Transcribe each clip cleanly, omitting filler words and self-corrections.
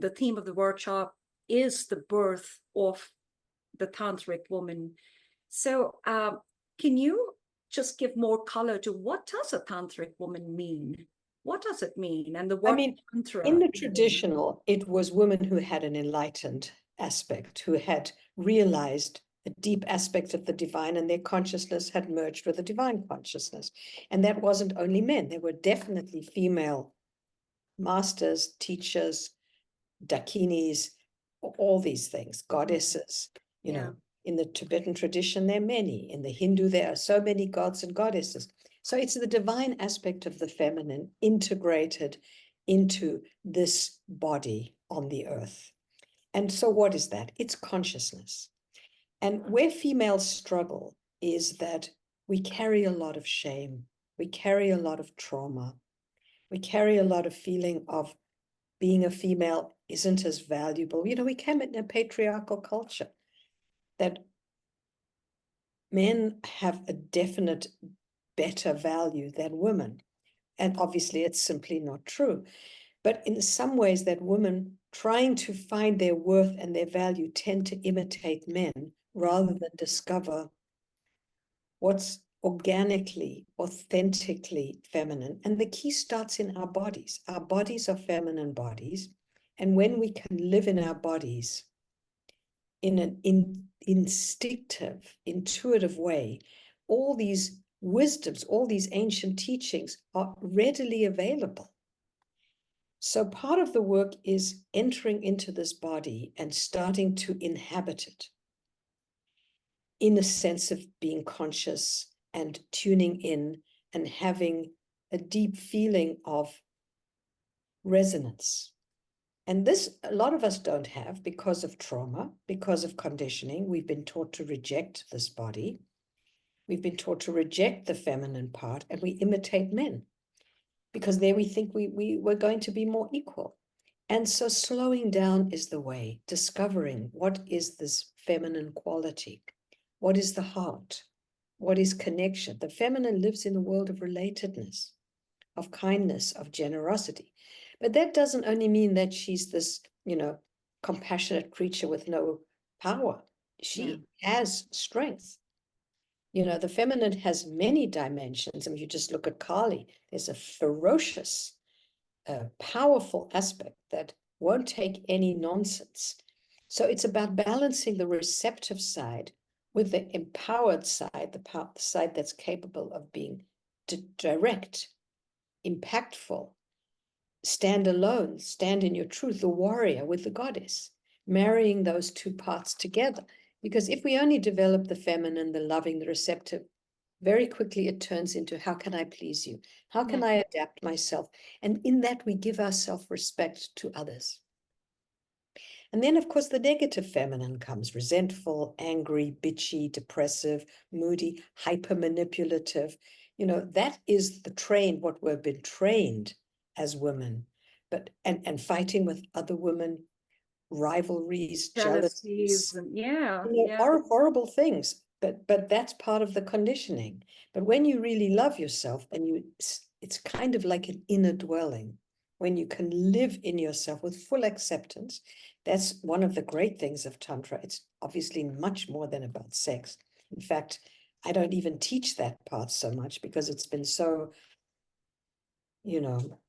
the theme of the workshop is the birth of the tantric woman. So can you just give more color to what does a tantric woman mean? What does it mean? And the word tantra. In the traditional, it was women who had an enlightened aspect, who had realized a deep aspect of the divine, and their consciousness had merged with the divine consciousness. And that wasn't only men. There were definitely female masters, teachers, dakinis, all these things, goddesses, you know. In the Tibetan tradition, there are many. In the Hindu, there are so many gods and goddesses. So it's the divine aspect of the feminine integrated into this body on the earth. And so what is that? It's consciousness. And where females struggle is that we carry a lot of shame. We carry a lot of trauma. We carry a lot of feeling of being a female isn't as valuable. You know, we came in a patriarchal culture that men have a definite better value than women. And obviously it's simply not true. But in some ways that women trying to find their worth and their value tend to imitate men rather than discover what's organically, authentically feminine. And the key starts in our bodies. Our bodies are feminine bodies. And when we can live in our bodies in an instinctive, intuitive way, all these wisdoms, all these ancient teachings are readily available. So part of the work is entering into this body and starting to inhabit it in a sense of being conscious and tuning in and having a deep feeling of resonance. And this, a lot of us don't have because of trauma, because of conditioning. We've been taught to reject this body. We've been taught to reject the feminine part, and we imitate men because there we think we're going to be more equal. And so slowing down is the way, discovering what is this feminine quality, what is the heart, what is connection. The feminine lives in a world of relatedness, of kindness, of generosity. But that doesn't only mean that she's this, you know, compassionate creature with no power. She has strength. You know, the feminine has many dimensions. I mean, you just look at Kali. There's a ferocious, powerful aspect that won't take any nonsense. So it's about balancing the receptive side with the empowered side, the side that's capable of being direct, impactful, stand alone, stand in your truth, the warrior with the goddess, marrying those two parts together. Because if we only develop the feminine, the loving, the receptive, very quickly it turns into, how can I please you? How can I adapt myself? And in that, we give our self-respect to others. And then, of course, the negative feminine comes, resentful, angry, bitchy, depressive, moody, hyper-manipulative. You know, that is what we've been trained as women, but and fighting with other women, rivalries, jealousies, horrible things. But that's part of the conditioning. But when you really love yourself and it's kind of like an inner dwelling, when you can live in yourself with full acceptance. That's one of the great things of Tantra. It's obviously much more than about sex. In fact, I don't even teach that part so much because it's been so, you know,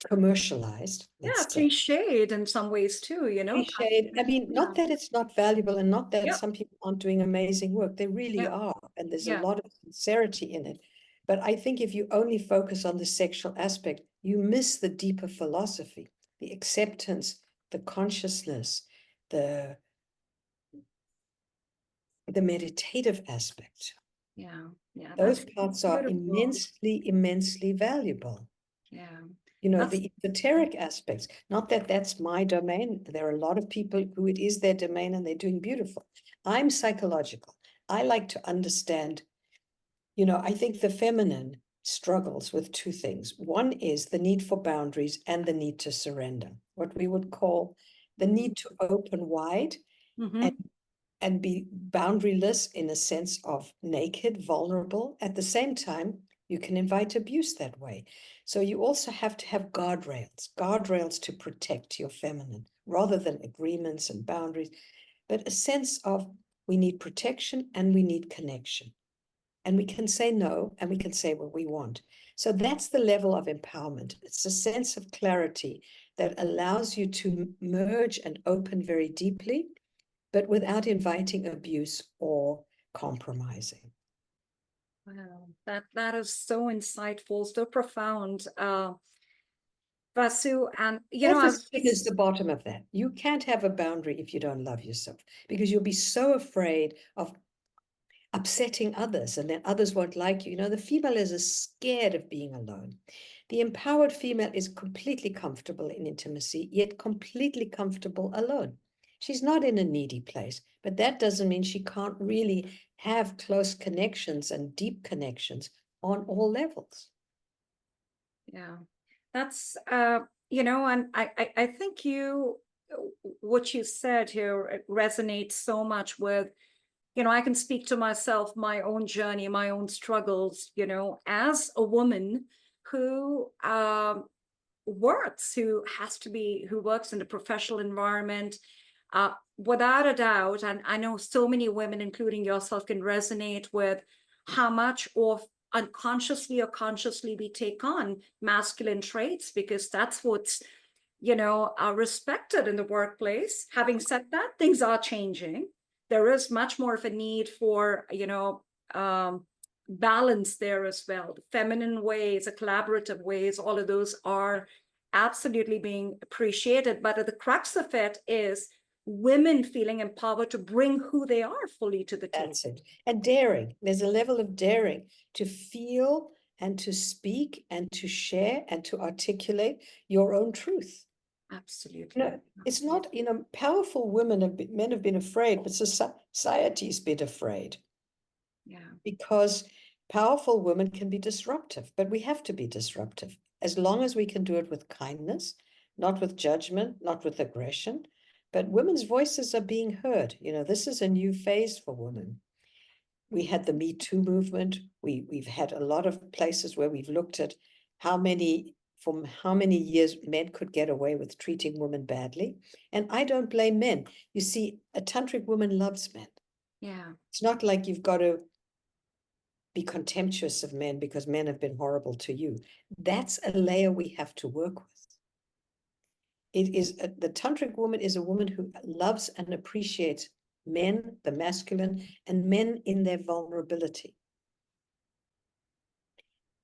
commercialized. Cliched in some ways too, you know. Cliched. I mean, not that it's not valuable and not that some people aren't doing amazing work. They really are. And there's a lot of sincerity in it. But I think if you only focus on the sexual aspect, you miss the deeper philosophy, the acceptance, the consciousness, the meditative aspect. Those parts are immensely valuable. You know, the esoteric aspects, not that that's my domain. There are a lot of people who it is their domain and they're doing beautiful. I'm psychological. I like to understand, you know, I think the feminine struggles with two things. One is the need for boundaries and the need to surrender, what we would call the need to open wide and be boundaryless in a sense of naked, vulnerable. At the same time, You can invite abuse that way. So you also have to have guardrails to protect your feminine, rather than agreements and boundaries, but a sense of we need protection and we need connection. And we can say no, and we can say what we want. So that's the level of empowerment. It's a sense of clarity that allows you to merge and open very deeply, but without inviting abuse or compromising. Wow, that is so insightful, so profound, Vasu. And I was Self-esteem is the bottom of that. You can't have a boundary if you don't love yourself, because you'll be so afraid of upsetting others, and then others won't like you. The female is scared of being alone. The empowered female is completely comfortable in intimacy, yet completely comfortable alone. She's not in a needy place, but that doesn't mean she can't really have close connections and deep connections on all levels. Yeah, that's and I think what you said here resonates so much with, I can speak to myself, my own journey, my own struggles, as a woman who works, who works in a professional environment, without a doubt. And I know so many women, including yourself, can resonate with how much of unconsciously or consciously we take on masculine traits, because that's what's respected in the workplace. Having said that, things are changing. There is much more of a need for balance there as well. The feminine ways, the collaborative ways, all of those are absolutely being appreciated. But at the crux of it is women feeling empowered to bring who they are fully to the table. That's it. And daring. There's a level of daring to feel and to speak and to share and to articulate your own truth. Absolutely. It's not, powerful men have been afraid, but society's been afraid. Yeah. Because powerful women can be disruptive, but we have to be disruptive as long as we can do it with kindness, not with judgment, not with aggression. But women's voices are being heard. This is a new phase for women. We had the Me Too movement. We've had a lot of places where we've looked at how many years men could get away with treating women badly. And I don't blame men. You see, a tantric woman loves men. Yeah. It's not like you've got to be contemptuous of men because men have been horrible to you. That's a layer we have to work with. The tantric woman is a woman who loves and appreciates men, the masculine, and men in their vulnerability.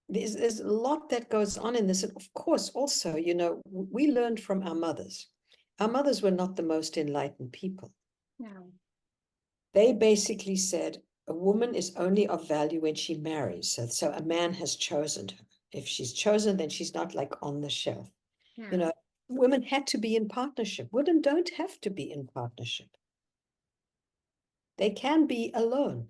There's a lot that goes on in this. And of course, also, we learned from our mothers. Our mothers were not the most enlightened people. No. They basically said a woman is only of value when she marries. So a man has chosen her. If she's chosen, then she's not like on the shelf. Yeah. Women had to be in partnership. Women don't have to be in partnership. They can be alone.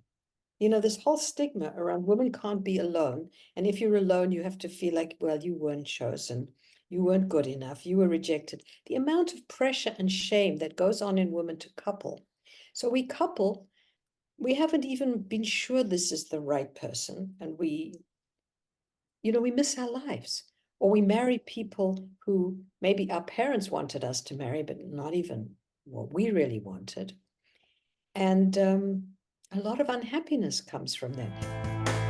This whole stigma around women can't be alone. And if you're alone, you have to feel like, well, you weren't chosen. You weren't good enough. You were rejected. The amount of pressure and shame that goes on in women to couple. So we couple, we haven't even been sure this is the right person. And we miss our lives. Or we marry people who maybe our parents wanted us to marry, but not even what we really wanted. And a lot of unhappiness comes from that.